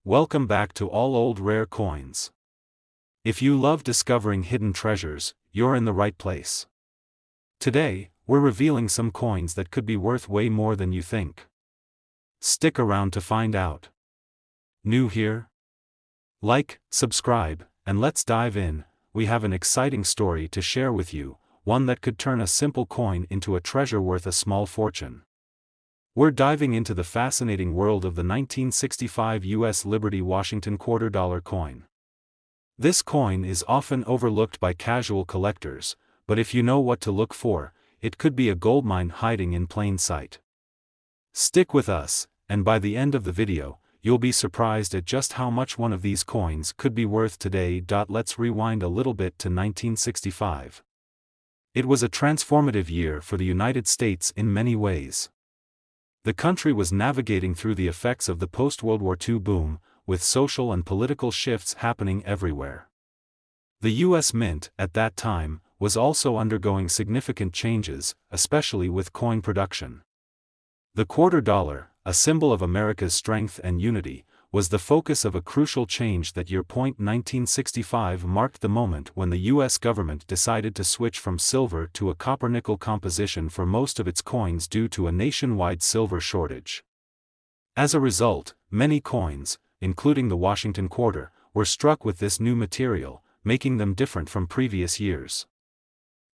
Welcome back to All Old Rare Coins. If you love discovering hidden treasures, you're in the right place. Today, we're revealing some coins that could be worth way more than you think. Stick around to find out. New here? Like, subscribe, and let's dive in. We have an exciting story to share with you, one that could turn a simple coin into a treasure worth a small fortune. We're diving into the fascinating world of the 1965 U.S. Liberty Washington $quarter coin. This coin is often overlooked by casual collectors, but if you know what to look for, it could be a goldmine hiding in plain sight. Stick with us, and by the end of the video, you'll be surprised at just how much one of these coins could be worth today. Let's rewind a little bit to 1965. It was a transformative year for the United States in many ways. The country was navigating through the effects of the post-World War II boom, with social and political shifts happening everywhere. The U.S. Mint, at that time, was also undergoing significant changes, especially with coin production. The quarter dollar, a symbol of America's strength and unity, was the focus of a crucial change that year. 1965 marked the moment when the U.S. government decided to switch from silver to a copper-nickel composition for most of its coins due to a nationwide silver shortage. As a result, many coins, including the Washington quarter, were struck with this new material, making them different from previous years.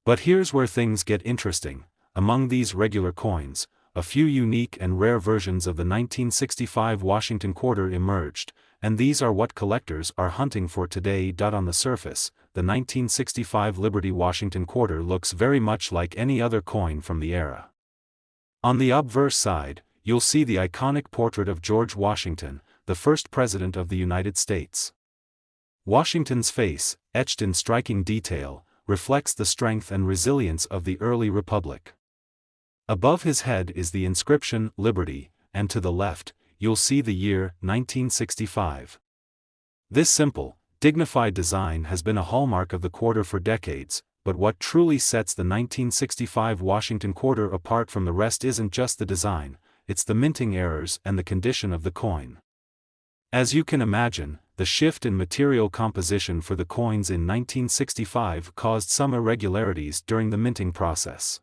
But here's where things get interesting. Among these regular coins, a few unique and rare versions of the 1965 Washington quarter emerged, and these are what collectors are hunting for today. On the surface, the 1965 Liberty Washington quarter looks very much like any other coin from the era. On the obverse side, you'll see the iconic portrait of George Washington, the first president of the United States. Washington's face, etched in striking detail, reflects the strength and resilience of the early republic. Above his head is the inscription, Liberty, and to the left, you'll see the year, 1965. This simple, dignified design has been a hallmark of the quarter for decades, but what truly sets the 1965 Washington quarter apart from the rest isn't just the design, it's the minting errors and the condition of the coin. As you can imagine, the shift in material composition for the coins in 1965 caused some irregularities during the minting process.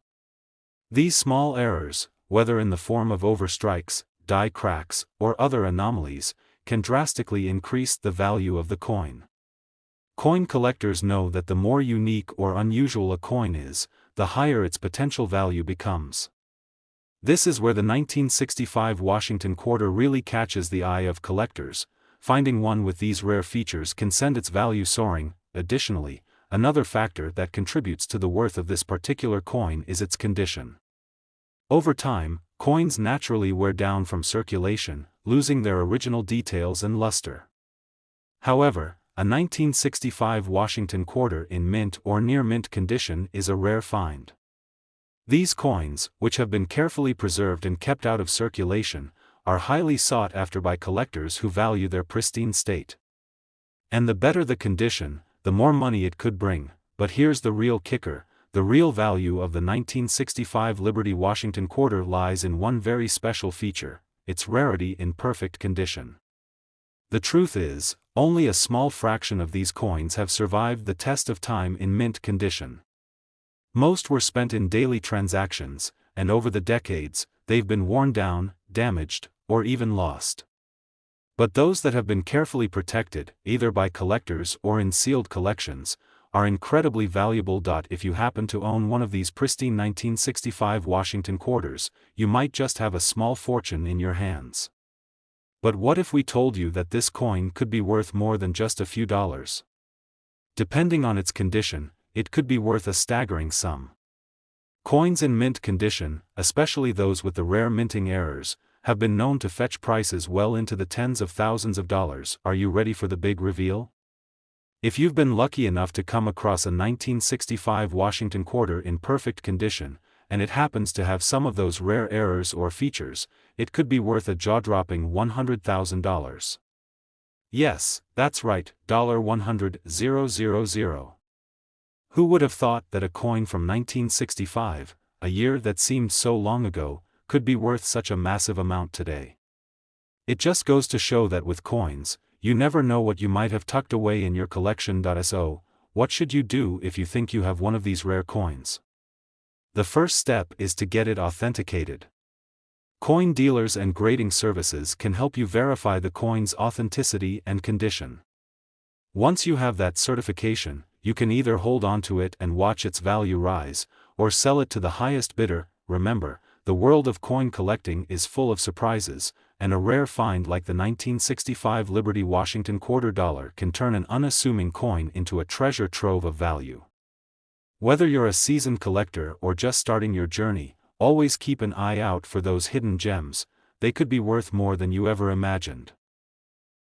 These small errors, whether in the form of overstrikes, die cracks, or other anomalies, can drastically increase the value of the coin. Coin collectors know that the more unique or unusual a coin is, the higher its potential value becomes. This is where the 1965 Washington quarter really catches the eye of collectors. Finding one with these rare features can send its value soaring. Additionally, another factor that contributes to the worth of this particular coin is its condition. Over time, coins naturally wear down from circulation, losing their original details and luster. However, a 1965 Washington quarter in mint or near mint condition is a rare find. These coins, which have been carefully preserved and kept out of circulation, are highly sought after by collectors who value their pristine state. And the better the condition, the more money it could bring. But here's the real kicker: the real value of the 1965 Liberty Washington quarter lies in one very special feature: its rarity in perfect condition. The truth is, only a small fraction of these coins have survived the test of time in mint condition. Most were spent in daily transactions, and over the decades, they've been worn down, damaged, or even lost. But those that have been carefully protected, either by collectors or in sealed collections, are incredibly valuable. If you happen to own one of these pristine 1965 Washington quarters, you might just have a small fortune in your hands. But what if we told you that this coin could be worth more than just a few dollars? Depending on its condition, it could be worth a staggering sum. Coins in mint condition, especially those with the rare minting errors, have been known to fetch prices well into the tens of thousands of dollars. Are you ready for the big reveal? If you've been lucky enough to come across a 1965 Washington quarter in perfect condition, and it happens to have some of those rare errors or features, it could be worth a jaw-dropping $100,000. Yes, that's right, $100,000. Who would have thought that a coin from 1965, a year that seemed so long ago, could be worth such a massive amount today? It just goes to show that with coins, you never know what you might have tucked away in your collection. So, what should you do if you think you have one of these rare coins? The first step is to get it authenticated. Coin dealers and grading services can help you verify the coin's authenticity and condition. Once you have that certification, you can either hold on to it and watch its value rise, or sell it to the highest bidder. Remember, the world of coin collecting is full of surprises, and a rare find like the 1965 Liberty Washington $quarter can turn an unassuming coin into a treasure trove of value. Whether you're a seasoned collector or just starting your journey, always keep an eye out for those hidden gems. They could be worth more than you ever imagined.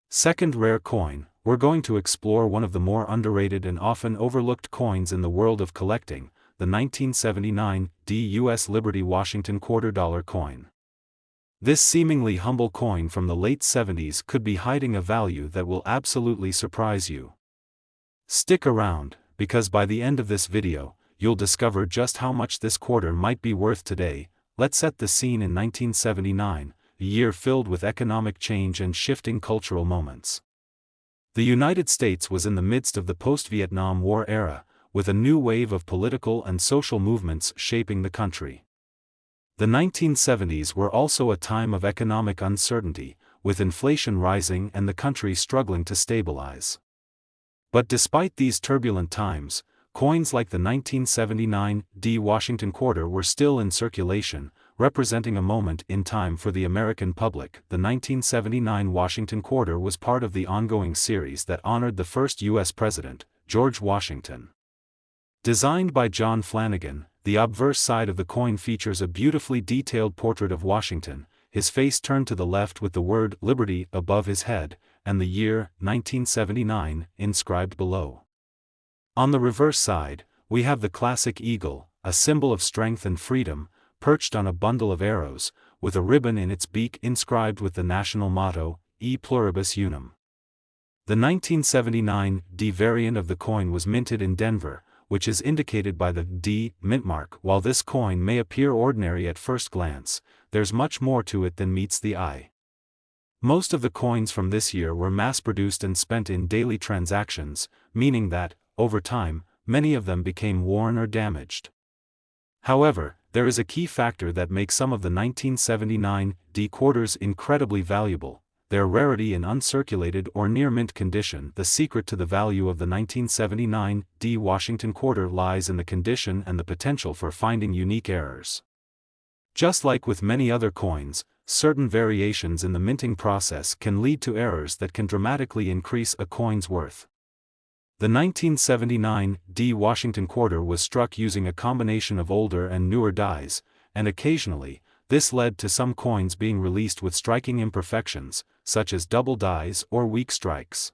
Second rare coin, we're going to explore one of the more underrated and often overlooked coins in the world of collecting, the 1979 U.S. Liberty Washington $quarter coin. This seemingly humble coin from the late 70s could be hiding a value that will absolutely surprise you. Stick around, because by the end of this video, you'll discover just how much this quarter might be worth today. Let's set the scene in 1979, a year filled with economic change and shifting cultural moments. The United States was in the midst of the post-Vietnam War era, with a new wave of political and social movements shaping the country. The 1970s were also a time of economic uncertainty, with inflation rising and the country struggling to stabilize. But despite these turbulent times, coins like the 1979 Washington $quarter were still in circulation, representing a moment in time for the American public. The 1979 Washington $quarter was part of the ongoing series that honored the first U.S. president, George Washington. Designed by John Flanagan, the obverse side of the coin features a beautifully detailed portrait of Washington, his face turned to the left with the word Liberty above his head, and the year 1979 inscribed below. On the reverse side, we have the classic eagle, a symbol of strength and freedom, perched on a bundle of arrows, with a ribbon in its beak inscribed with the national motto, E pluribus unum. The 1979 variant of the coin was minted in Denver, which is indicated by the D mint mark. While this coin may appear ordinary at first glance, there's much more to it than meets the eye. Most of the coins from this year were mass-produced and spent in daily transactions, meaning that, over time, many of them became worn or damaged. However, there is a key factor that makes some of the 1979 quarters incredibly valuable: their rarity in uncirculated or near-mint condition. The secret to the value of the 1979 Washington $quarter lies in the condition and the potential for finding unique errors. Just like with many other coins, certain variations in the minting process can lead to errors that can dramatically increase a coin's worth. The 1979 Washington $quarter was struck using a combination of older and newer dies, and occasionally, this led to some coins being released with striking imperfections, such as double dies or weak strikes.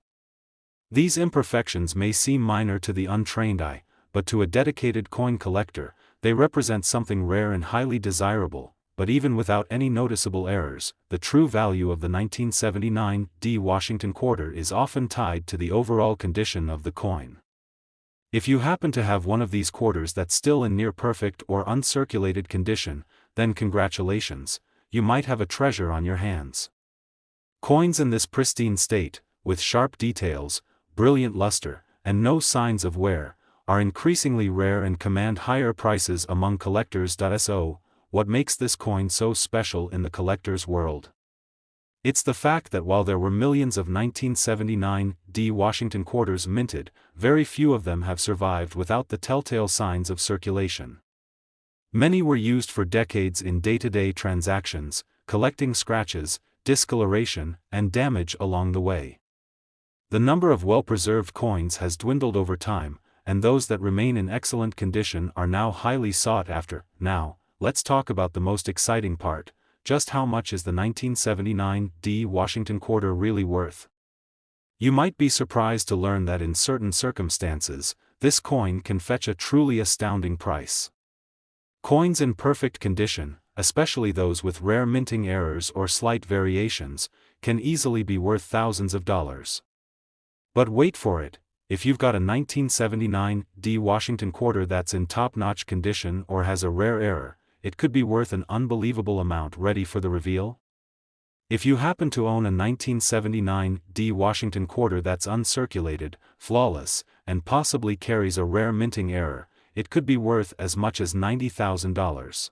These imperfections may seem minor to the untrained eye, but to a dedicated coin collector, they represent something rare and highly desirable. But even without any noticeable errors, the true value of the 1979 Washington $quarter is often tied to the overall condition of the coin. If you happen to have one of these quarters that's still in near-perfect or uncirculated condition, then congratulations, you might have a treasure on your hands. Coins in this pristine state, with sharp details, brilliant luster, and no signs of wear, are increasingly rare and command higher prices among collectors. So, what makes this coin so special in the collector's world? It's the fact that while there were millions of 1979 Washington $quarters minted, very few of them have survived without the telltale signs of circulation. Many were used for decades in day-to-day transactions, collecting scratches, discoloration, and damage along the way. The number of well-preserved coins has dwindled over time, and those that remain in excellent condition are now highly sought after. Now, let's talk about the most exciting part: just how much is the 1979 Washington $quarter really worth? You might be surprised to learn that in certain circumstances, this coin can fetch a truly astounding price. Coins in perfect condition, especially those with rare minting errors or slight variations, can easily be worth thousands of dollars. But wait for it, if you've got a 1979 Washington $quarter that's in top-notch condition or has a rare error, it could be worth an unbelievable amount. Ready for the reveal? If you happen to own a 1979 D Washington quarter that's uncirculated, flawless, and possibly carries a rare minting error, it could be worth as much as $90,000.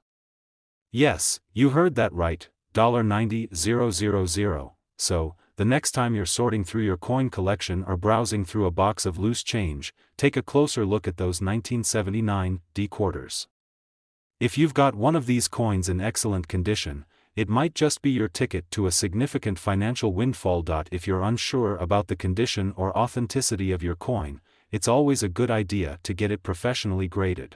Yes, you heard that right, $90,000. So, the next time you're sorting through your coin collection or browsing through a box of loose change, take a closer look at those 1979 D quarters. If you've got one of these coins in excellent condition, it might just be your ticket to a significant financial windfall. If you're unsure about the condition or authenticity of your coin, it's always a good idea to get it professionally graded.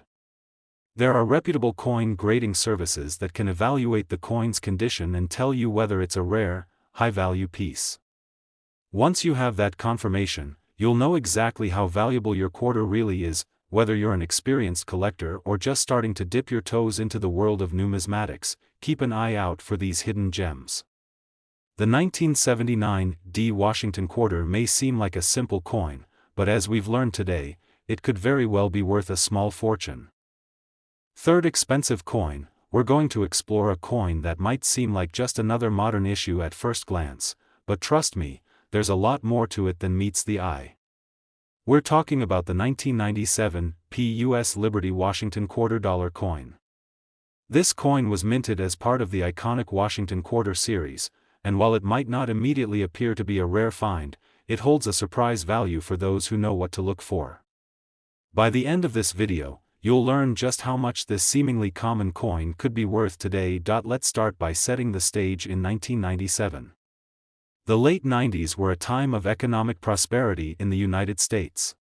There are reputable coin grading services that can evaluate the coin's condition and tell you whether it's a rare, high-value piece. Once you have that confirmation, you'll know exactly how valuable your quarter really is, whether you're an experienced collector or just starting to dip your toes into the world of numismatics. Keep an eye out for these hidden gems. The 1979 D Washington quarter may seem like a simple coin, but as we've learned today, it could very well be worth a small fortune. Third expensive coin, we're going to explore a coin that might seem like just another modern issue at first glance, but trust me, there's a lot more to it than meets the eye. We're talking about the 1997 U.S. Liberty Washington $quarter coin. This coin was minted as part of the iconic Washington Quarter series, and while it might not immediately appear to be a rare find, it holds a surprise value for those who know what to look for. By the end of this video, you'll learn just how much this seemingly common coin could be worth today. Let's start by setting the stage in 1997. The late 90s were a time of economic prosperity in the United States.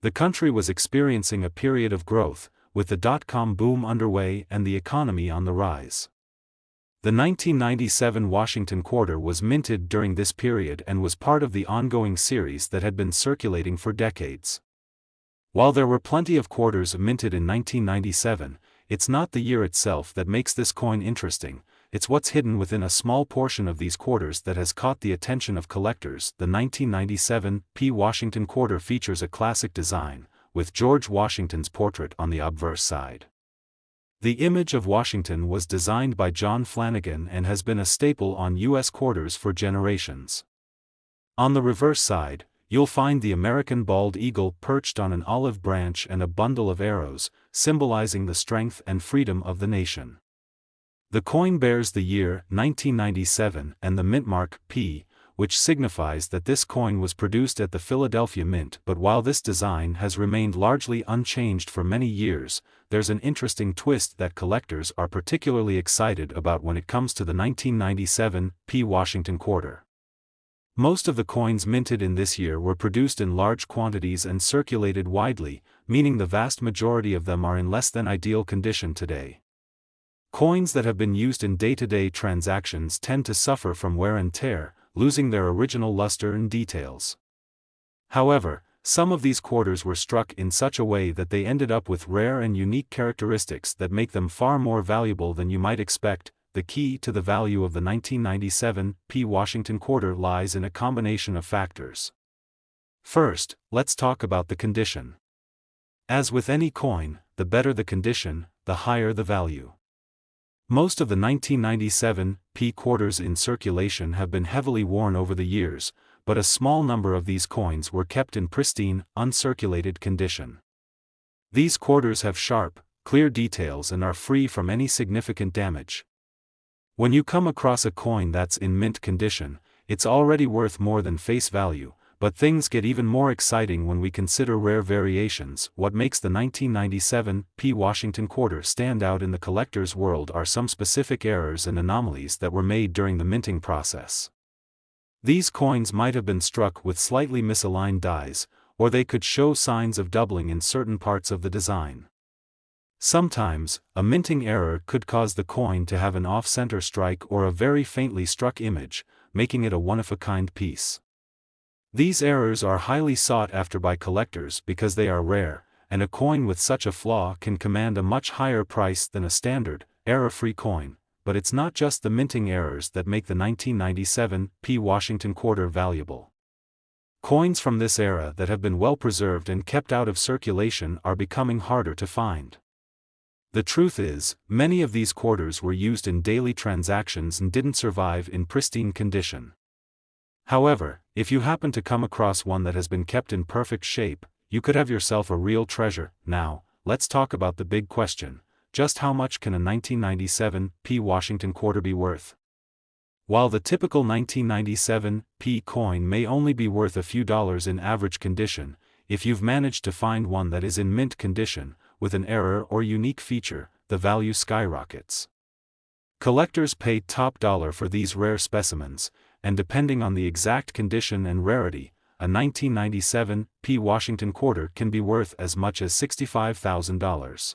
The country was experiencing a period of growth, with the dot-com boom underway and the economy on the rise. The 1997 Washington Quarter was minted during this period and was part of the ongoing series that had been circulating for decades. While there were plenty of quarters minted in 1997, it's not the year itself that makes this coin interesting, it's what's hidden within a small portion of these quarters that has caught the attention of collectors. The 1997 Washington Quarter features a classic design, with George Washington's portrait on the obverse side. The image of Washington was designed by John Flanagan and has been a staple on U.S. quarters for generations. On the reverse side, you'll find the American bald eagle perched on an olive branch and a bundle of arrows, symbolizing the strength and freedom of the nation. The coin bears the year 1997 and the mint mark P, which signifies that this coin was produced at the Philadelphia Mint. But while this design has remained largely unchanged for many years, there's an interesting twist that collectors are particularly excited about when it comes to the 1997 Washington Quarter. Most of the coins minted in this year were produced in large quantities and circulated widely, meaning the vast majority of them are in less than ideal condition today. Coins that have been used in day-to-day transactions tend to suffer from wear and tear, losing their original luster and details. However, some of these quarters were struck in such a way that they ended up with rare and unique characteristics that make them far more valuable than you might expect. The key to the value of the 1997 Washington Quarter lies in a combination of factors. First, let's talk about the condition. As with any coin, the better the condition, the higher the value. Most of the 1997 quarters in circulation have been heavily worn over the years, but a small number of these coins were kept in pristine, uncirculated condition. These quarters have sharp, clear details and are free from any significant damage. When you come across a coin that's in mint condition, it's already worth more than face value, but things get even more exciting when we consider rare variations. What makes the 1997 Washington Quarter stand out in the collector's world are some specific errors and anomalies that were made during the minting process. These coins might have been struck with slightly misaligned dies, or they could show signs of doubling in certain parts of the design. Sometimes, a minting error could cause the coin to have an off-center strike or a very faintly struck image, making it a one-of-a-kind piece. These errors are highly sought after by collectors because they are rare, and a coin with such a flaw can command a much higher price than a standard, error-free coin. But it's not just the minting errors that make the 1997 Washington Quarter valuable. Coins from this era that have been well preserved and kept out of circulation are becoming harder to find. The truth is, many of these quarters were used in daily transactions and didn't survive in pristine condition. However, if you happen to come across one that has been kept in perfect shape, you could have yourself a real treasure. Now, let's talk about the big question: just how much can a 1997 P Washington quarter be worth? While the typical 1997 P coin may only be worth a few dollars in average condition, if you've managed to find one that is in mint condition, with an error or unique feature, the value skyrockets. Collectors pay top dollar for these rare specimens, and depending on the exact condition and rarity, a 1997 P Washington quarter can be worth as much as $65,000.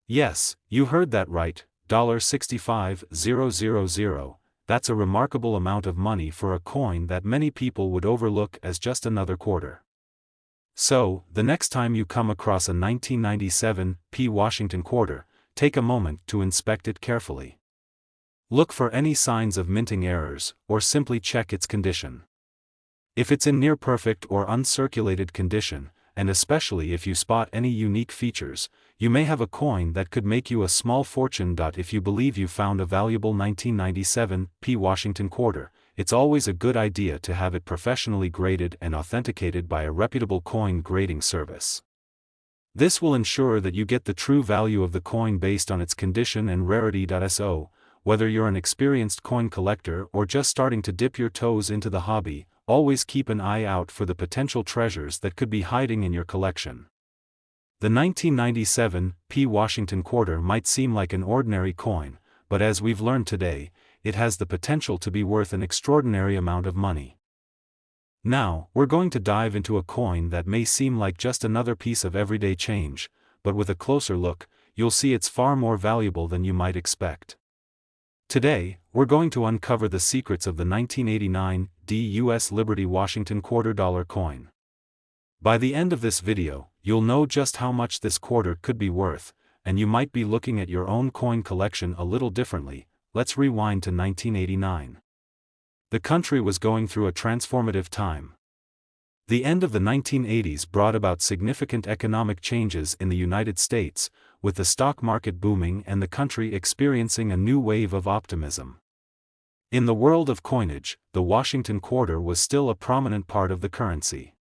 Yes, you heard that right, $65,000. That's a remarkable amount of money for a coin that many people would overlook as just another quarter. So, the next time you come across a 1997 P Washington quarter, take a moment to inspect it carefully. Look for any signs of minting errors, or simply check its condition. If it's in near-perfect or uncirculated condition, and especially if you spot any unique features, you may have a coin that could make you a small fortune. If you believe you found a valuable 1997 P Washington quarter, it's always a good idea to have it professionally graded and authenticated by a reputable coin grading service. This will ensure that you get the true value of the coin based on its condition and rarity. So, whether you're an experienced coin collector or just starting to dip your toes into the hobby, always keep an eye out for the potential treasures that could be hiding in your collection. The 1997 P Washington quarter might seem like an ordinary coin, but as we've learned today, it has the potential to be worth an extraordinary amount of money. Now, we're going to dive into a coin that may seem like just another piece of everyday change, but with a closer look, you'll see it's far more valuable than you might expect. Today, we're going to uncover the secrets of the 1989 U.S. Liberty Washington $quarter coin. By the end of this video, you'll know just how much this quarter could be worth, and you might be looking at your own coin collection a little differently. Let's rewind to 1989. The country was going through a transformative time. The end of the 1980s brought about significant economic changes in the United States, with the stock market booming and the country experiencing a new wave of optimism. In the world of coinage, the Washington quarter was still a prominent part of the currency.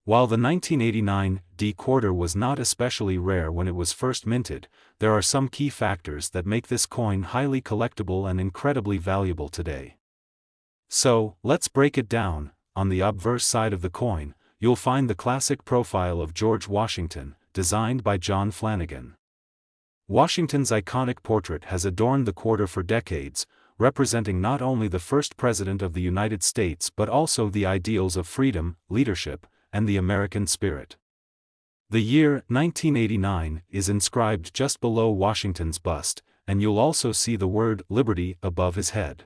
While the 1989 quarter was not especially rare when it was first minted, there are some key factors that make this coin highly collectible and incredibly valuable today. So, let's break it down. On the obverse side of the coin, you'll find the classic profile of George Washington, designed by John Flanagan. Washington's iconic portrait has adorned the quarter for decades, representing not only the first president of the United States but also the ideals of freedom, leadership, and the American spirit. The year 1989 is inscribed just below Washington's bust, and you'll also see the word Liberty above his head.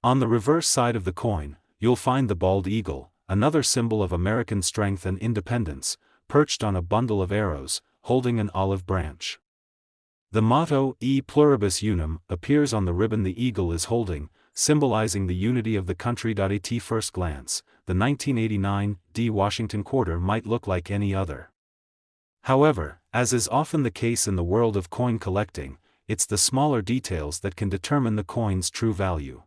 On the reverse side of the coin, you'll find the bald eagle, another symbol of American strength and independence, perched on a bundle of arrows, holding an olive branch. The motto, E pluribus unum, appears on the ribbon the eagle is holding, symbolizing the unity of the country. At first glance, the 1989 Washington quarter might look like any other. However, as is often the case in the world of coin collecting, it's the smaller details that can determine the coin's true value.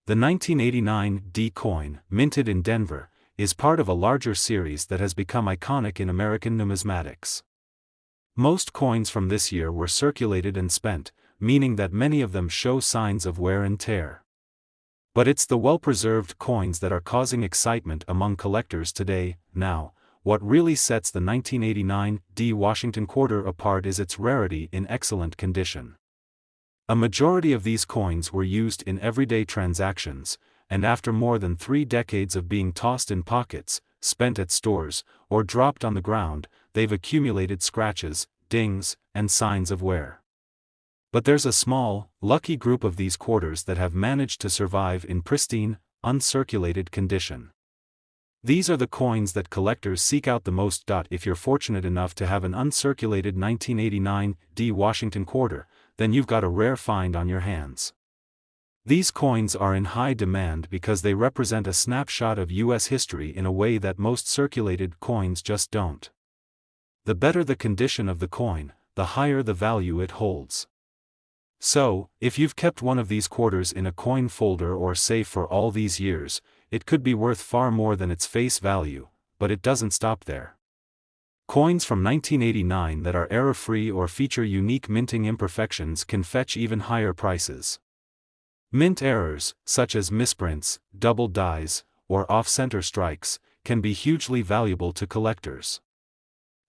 The 1989 coin, minted in Denver, is part of a larger series that has become iconic in American numismatics. Most coins from this year were circulated and spent, meaning that many of them show signs of wear and tear. But it's the well-preserved coins that are causing excitement among collectors today. Now, what really sets the 1989 Washington quarter apart is its rarity in excellent condition. A majority of these coins were used in everyday transactions, and after more than 3 decades of being tossed in pockets, spent at stores, or dropped on the ground, they've accumulated scratches, dings, and signs of wear. But there's a small, lucky group of these quarters that have managed to survive in pristine, uncirculated condition. These are the coins that collectors seek out the most. If you're fortunate enough to have an uncirculated 1989 Washington quarter, then you've got a rare find on your hands. These coins are in high demand because they represent a snapshot of U.S. history in a way that most circulated coins just don't. The better the condition of the coin, the higher the value it holds. So, if you've kept one of these quarters in a coin folder or safe for all these years, it could be worth far more than its face value, but it doesn't stop there. Coins from 1989 that are error-free or feature unique minting imperfections can fetch even higher prices. Mint errors, such as misprints, double dies, or off-center strikes, can be hugely valuable to collectors.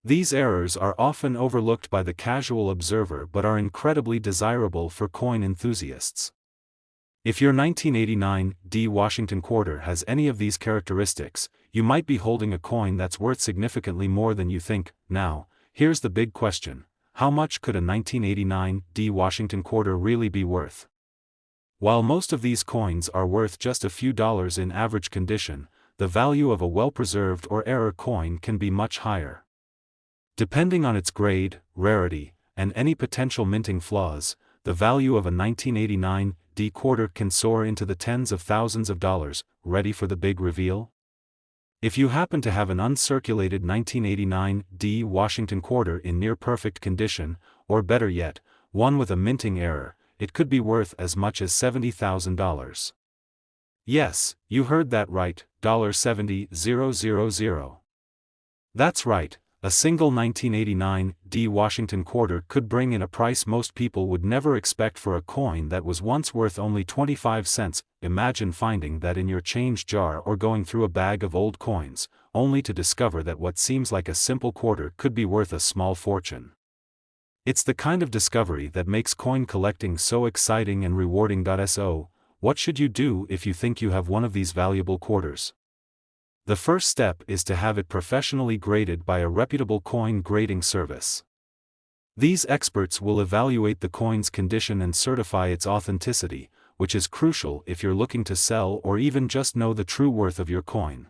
These errors are often overlooked by the casual observer but are incredibly desirable for coin enthusiasts. If your 1989 D Washington quarter has any of these characteristics, you might be holding a coin that's worth significantly more than you think. Now, here's the big question: how much could a 1989 D Washington quarter really be worth? While most of these coins are worth just a few dollars in average condition, the value of a well-preserved or error coin can be much higher. Depending on its grade, rarity, and any potential minting flaws, the value of a 1989 D quarter can soar into the tens of thousands of dollars. Ready for the big reveal? If you happen to have an uncirculated 1989 D Washington quarter in near-perfect condition, or better yet, one with a minting error, it could be worth as much as $70,000. Yes, you heard that right, $70,000. That's right. A single 1989 D Washington quarter could bring in a price most people would never expect for a coin that was once worth only 25 cents. Imagine finding that in your change jar or going through a bag of old coins, only to discover that what seems like a simple quarter could be worth a small fortune. It's the kind of discovery that makes coin collecting so exciting and rewarding. So, what should you do if you think you have one of these valuable quarters? The first step is to have it professionally graded by a reputable coin grading service. These experts will evaluate the coin's condition and certify its authenticity, which is crucial if you're looking to sell or even just know the true worth of your coin.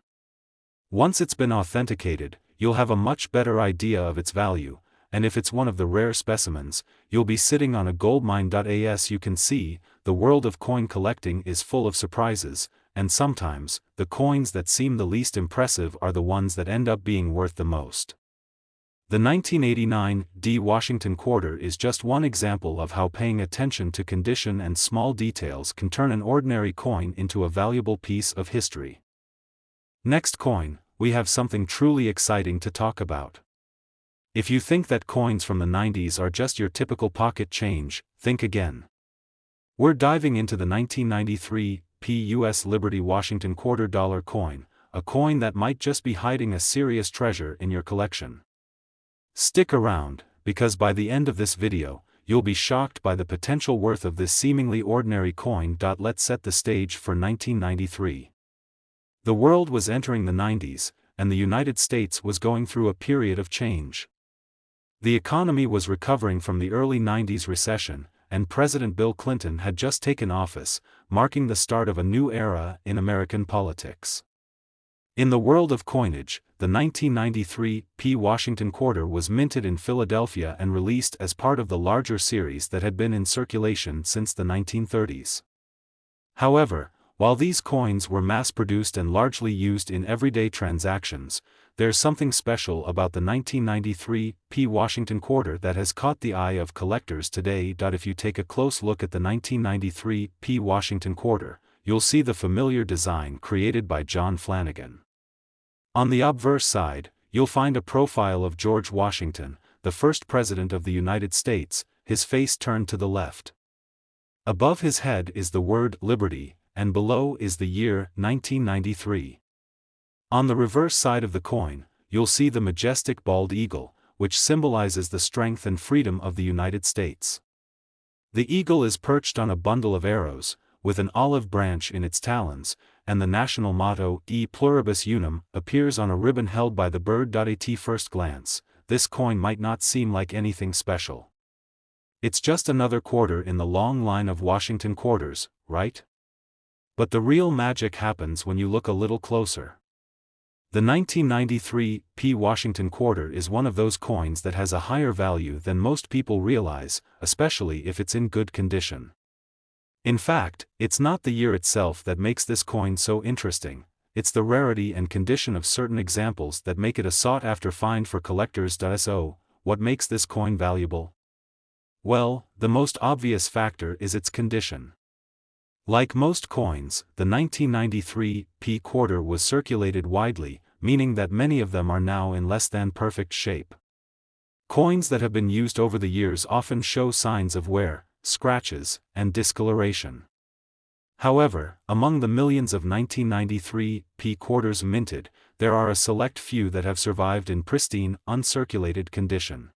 Once it's been authenticated, you'll have a much better idea of its value, and if it's one of the rare specimens, you'll be sitting on a goldmine. As you can see, the world of coin collecting is full of surprises, and sometimes, the coins that seem the least impressive are the ones that end up being worth the most. The 1989 D Washington quarter is just one example of how paying attention to condition and small details can turn an ordinary coin into a valuable piece of history. Next coin, we have something truly exciting to talk about. If you think that coins from the 90s are just your typical pocket change, think again. We're diving into the 1993 U.S. Liberty Washington $quarter coin, a coin that might just be hiding a serious treasure in your collection. Stick around, because by the end of this video, you'll be shocked by the potential worth of this seemingly ordinary coin. Let's set the stage for 1993. The world was entering the 90s, and the United States was going through a period of change. The economy was recovering from the early 90s recession, and President Bill Clinton had just taken office, marking the start of a new era in American politics. In the world of coinage, the 1993 Washington quarter was minted in Philadelphia and released as part of the larger series that had been in circulation since the 1930s. However, while these coins were mass-produced and largely used in everyday transactions, there's something special about the 1993 Washington quarter that has caught the eye of collectors today. If you take a close look at the 1993 Washington quarter, you'll see the familiar design created by John Flanagan. On the obverse side, you'll find a profile of George Washington, the first president of the United States, his face turned to the left. Above his head is the word Liberty, and below is the year 1993. On the reverse side of the coin, you'll see the majestic bald eagle, which symbolizes the strength and freedom of the United States. The eagle is perched on a bundle of arrows, with an olive branch in its talons, and the national motto, E pluribus unum, appears on a ribbon held by the bird. At first glance, this coin might not seem like anything special. It's just another quarter in the long line of Washington quarters, right? But the real magic happens when you look a little closer. The 1993 Washington quarter is one of those coins that has a higher value than most people realize, especially if it's in good condition. In fact, it's not the year itself that makes this coin so interesting, it's the rarity and condition of certain examples that make it a sought-after find for collectors. So, what makes this coin valuable? Well, the most obvious factor is its condition. Like most coins, the 1993 p quarter was circulated widely, meaning that many of them are now in less than perfect shape. Coins that have been used over the years often show signs of wear, scratches, and discoloration. However, among the millions of 1993 p quarters minted, there are a select few that have survived in pristine, uncirculated condition.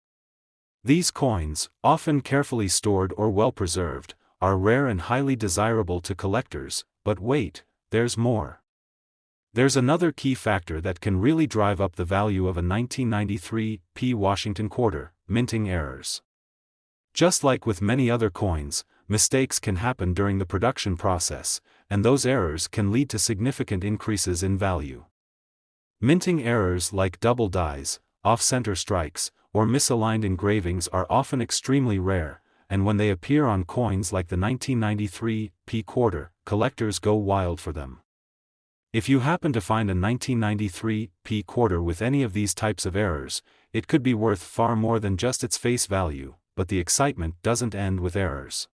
These coins, often carefully stored or well preserved, are rare and highly desirable to collectors, but wait, there's more. There's another key factor that can really drive up the value of a 1993 p Washington quarter: minting errors. Just like with many other coins, mistakes can happen during the production process, and those errors can lead to significant increases in value. Minting errors like double dies, off-center strikes, or misaligned engravings are often extremely rare, and when they appear on coins like the 1993 p quarter, collectors go wild for them. If you happen to find a 1993 p quarter with any of these types of errors, it could be worth far more than just its face value, but the excitement doesn't end with errors.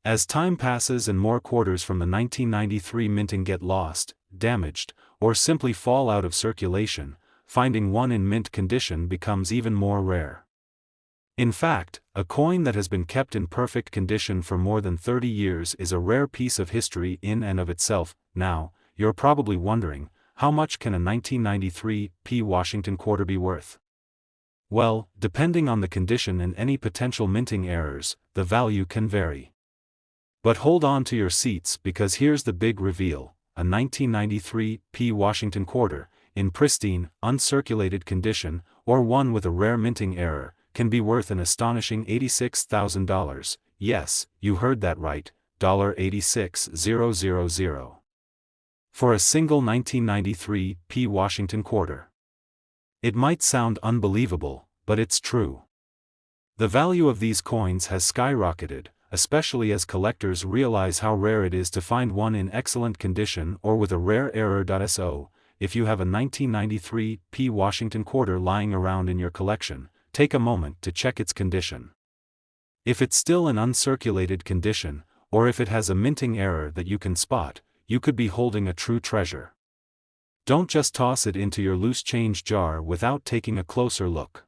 As time passes and more quarters from the 1993 minting get lost, damaged, or simply fall out of circulation, finding one in mint condition becomes even more rare. In fact, a coin that has been kept in perfect condition for more than 30 years is a rare piece of history in and of itself. Now, you're probably wondering, how much can a 1993 p Washington quarter be worth? Well, depending on the condition and any potential minting errors, the value can vary. But hold on to your seats, because here's the big reveal: a 1993 p Washington quarter, in pristine, uncirculated condition, or one with a rare minting error, can be worth an astonishing $86,000. Yes, you heard that right, $86,000. For a single 1993 p Washington quarter. It might sound unbelievable, but it's true. The value of these coins has skyrocketed, especially as collectors realize how rare it is to find one in excellent condition or with a rare error. So, if you have a 1993 p Washington quarter lying around in your collection, take a moment to check its condition. If it's still in uncirculated condition, or if it has a minting error that you can spot, you could be holding a true treasure. Don't just toss it into your loose change jar without taking a closer look.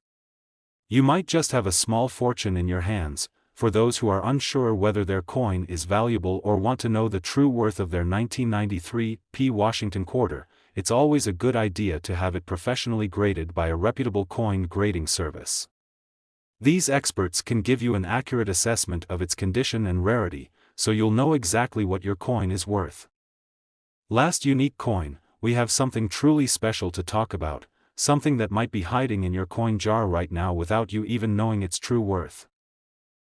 You might just have a small fortune in your hands. For those who are unsure whether their coin is valuable or want to know the true worth of their 1993 p Washington quarter, it's always a good idea to have it professionally graded by a reputable coin grading service. These experts can give you an accurate assessment of its condition and rarity, so you'll know exactly what your coin is worth. Last unique coin, we have something truly special to talk about, something that might be hiding in your coin jar right now without you even knowing its true worth.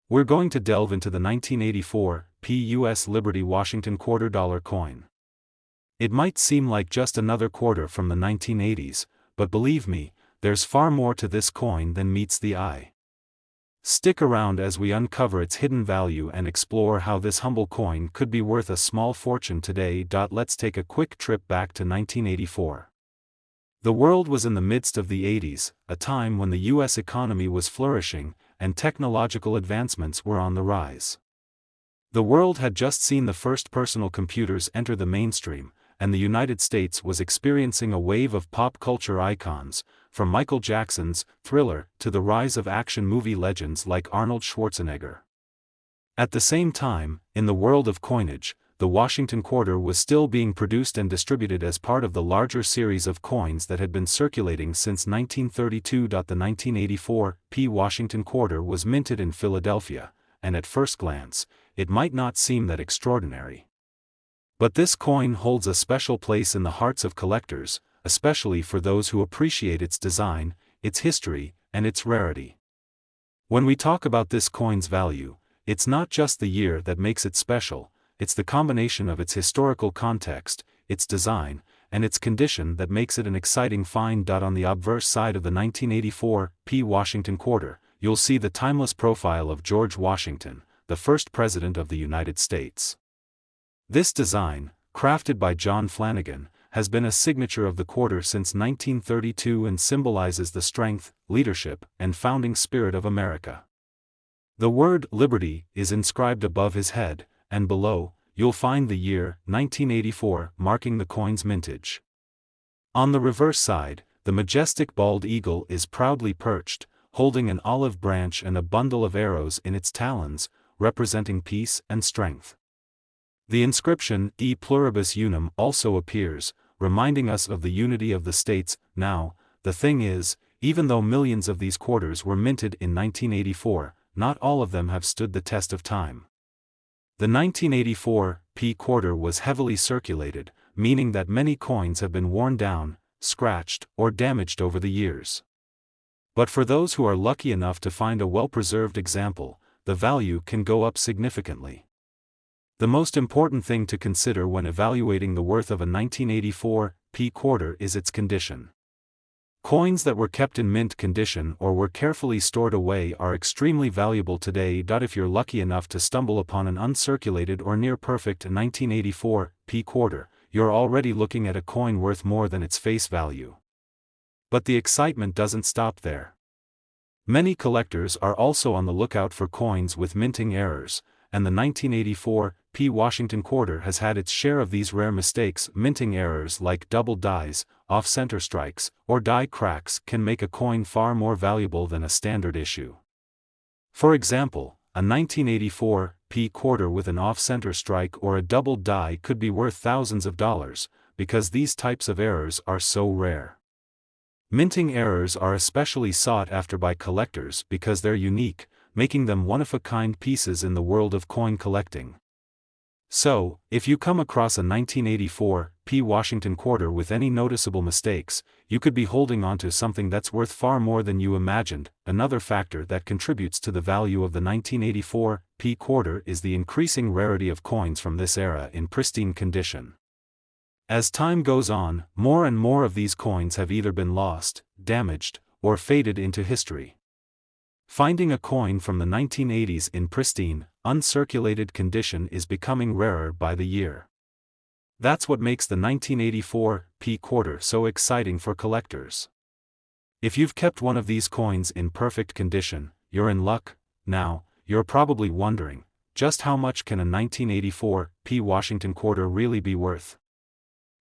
We're going to delve into the 1984 p U.S. Liberty Washington quarter dollar coin. It might seem like just another quarter from the 1980s, but believe me, there's far more to this coin than meets the eye. Stick around as we uncover its hidden value and explore how this humble coin could be worth a small fortune today. Let's take a quick trip back to 1984. The world was in the midst of the 80s, a time when the U.S. economy was flourishing, and technological advancements were on the rise. The world had just seen the first personal computers enter the mainstream, and the United States was experiencing a wave of pop culture icons, from Michael Jackson's Thriller to the rise of action movie legends like Arnold Schwarzenegger. At the same time, in the world of coinage, the Washington quarter was still being produced and distributed as part of the larger series of coins that had been circulating since 1932. The 1984 p Washington quarter was minted in Philadelphia, and at first glance, it might not seem that extraordinary. But this coin holds a special place in the hearts of collectors, especially for those who appreciate its design, its history, and its rarity. When we talk about this coin's value, it's not just the year that makes it special, it's the combination of its historical context, its design, and its condition that makes it an exciting find. On the obverse side of the 1984 p Washington quarter, you'll see the timeless profile of George Washington, the first President of the United States. This design, crafted by John Flanagan, has been a signature of the quarter since 1932 and symbolizes the strength, leadership, and founding spirit of America. The word "Liberty" is inscribed above his head, and below, you'll find the year 1984 marking the coin's mintage. On the reverse side, the majestic bald eagle is proudly perched, holding an olive branch and a bundle of arrows in its talons, representing peace and strength. The inscription "E pluribus unum" also appears, reminding us of the unity of the states. Now, the thing is, even though millions of these quarters were minted in 1984, not all of them have stood the test of time. The 1984 P quarter was heavily circulated, meaning that many coins have been worn down, scratched, or damaged over the years. But for those who are lucky enough to find a well-preserved example, the value can go up significantly. The most important thing to consider when evaluating the worth of a 1984 P quarter is its condition. Coins that were kept in mint condition or were carefully stored away are extremely valuable today. If you're lucky enough to stumble upon an uncirculated or near-perfect 1984 P quarter, you're already looking at a coin worth more than its face value. But the excitement doesn't stop there. Many collectors are also on the lookout for coins with minting errors, and the 1984 P Washington quarter has had its share of these rare mistakes. Minting errors like double dies, off-center strikes, or die cracks can make a coin far more valuable than a standard issue. For example, a 1984 P quarter with an off-center strike or a double die could be worth thousands of dollars, because these types of errors are so rare. Minting errors are especially sought after by collectors because they're unique, making them one-of-a-kind pieces in the world of coin collecting. So, if you come across a 1984 P Washington quarter with any noticeable mistakes, you could be holding onto something that's worth far more than you imagined. Another factor that contributes to the value of the 1984 P quarter is the increasing rarity of coins from this era in pristine condition. As time goes on, more and more of these coins have either been lost, damaged, or faded into history. Finding a coin from the 1980s in pristine, uncirculated condition is becoming rarer by the year. That's what makes the 1984 P quarter so exciting for collectors. If you've kept one of these coins in perfect condition, you're in luck. Now, you're probably wondering, just how much can a 1984 P Washington quarter really be worth?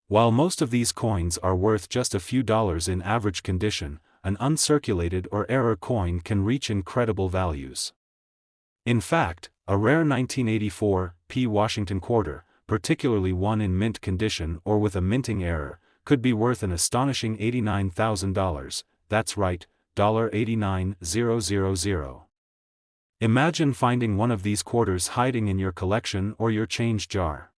While most of these coins are worth just a few dollars in average condition, an uncirculated or error coin can reach incredible values. In fact, a rare 1984 P Washington quarter, particularly one in mint condition or with a minting error, could be worth an astonishing $89,000, that's right, $89,000. Imagine finding one of these quarters hiding in your collection or your change jar.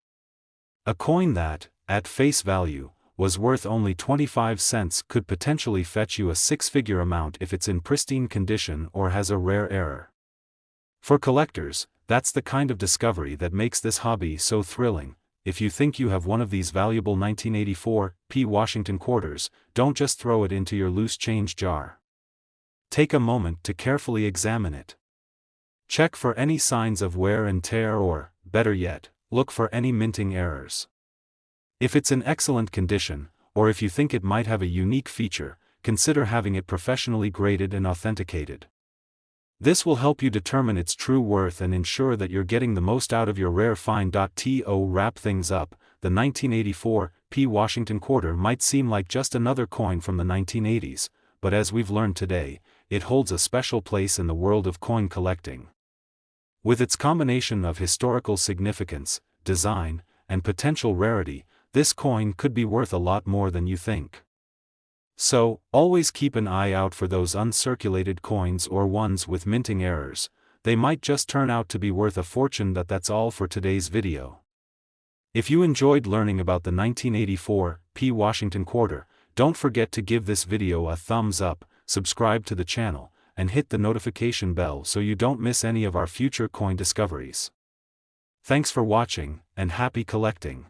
A coin that, at face value, was worth only 25 cents could potentially fetch you a six-figure amount if it's in pristine condition or has a rare error. For collectors, that's the kind of discovery that makes this hobby so thrilling. If you think you have one of these valuable 1984 P Washington quarters, don't just throw it into your loose change jar. Take a moment to carefully examine it. Check for any signs of wear and tear or, better yet, look for any minting errors. If it's in excellent condition, or if you think it might have a unique feature, consider having it professionally graded and authenticated. This will help you determine its true worth and ensure that you're getting the most out of your rare find. To wrap things up, the 1984 P Washington quarter might seem like just another coin from the 1980s, but as we've learned today, it holds a special place in the world of coin collecting. With its combination of historical significance, design, and potential rarity, this coin could be worth a lot more than you think. So, always keep an eye out for those uncirculated coins or ones with minting errors. They might just turn out to be worth a fortune. That's all for today's video. If you enjoyed learning about the 1984 P Washington quarter, don't forget to give this video a thumbs up, subscribe to the channel, and hit the notification bell so you don't miss any of our future coin discoveries. Thanks for watching, and happy collecting!